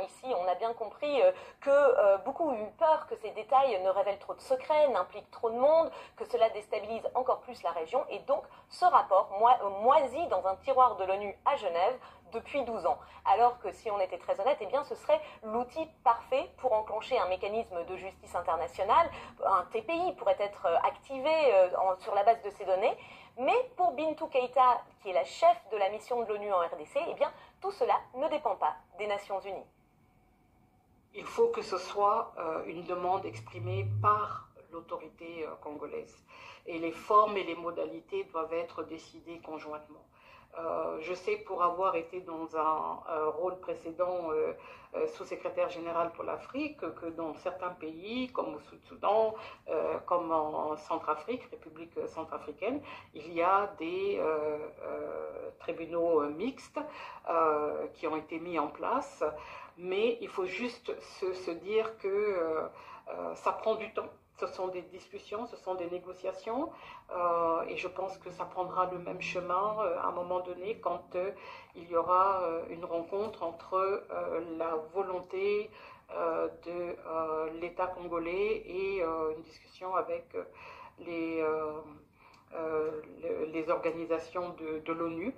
Ici, on a bien compris que beaucoup ont eu peur que ces détails ne révèlent trop de secrets, n'impliquent trop de monde, que cela déstabilise encore plus la région. Et donc, ce rapport moisit dans un tiroir de l'ONU à Genève depuis 12 ans. Alors que si on était très honnête, eh bien, ce serait l'outil parfait pour enclencher un mécanisme de justice internationale. Un TPI pourrait être activé sur la base de ces données. Mais pour Bintou Keïta, qui est la chef de la mission de l'ONU en RDC, eh bien, tout cela ne dépend pas des Nations Unies. Il faut que ce soit une demande exprimée par l'autorité congolaise. Et les formes et les modalités doivent être décidées conjointement. Je sais, pour avoir été dans un rôle précédent sous-secrétaire général pour l'Afrique, que dans certains pays, comme au Soudan, comme en Centrafrique, République centrafricaine, il y a des tribunaux mixtes qui ont été mis en place, mais il faut juste se dire que ça prend du temps. Ce sont des discussions, ce sont des négociations, et je pense que ça prendra le même chemin à un moment donné quand il y aura une rencontre entre la volonté de l'État congolais et une discussion avec les organisations de l'ONU.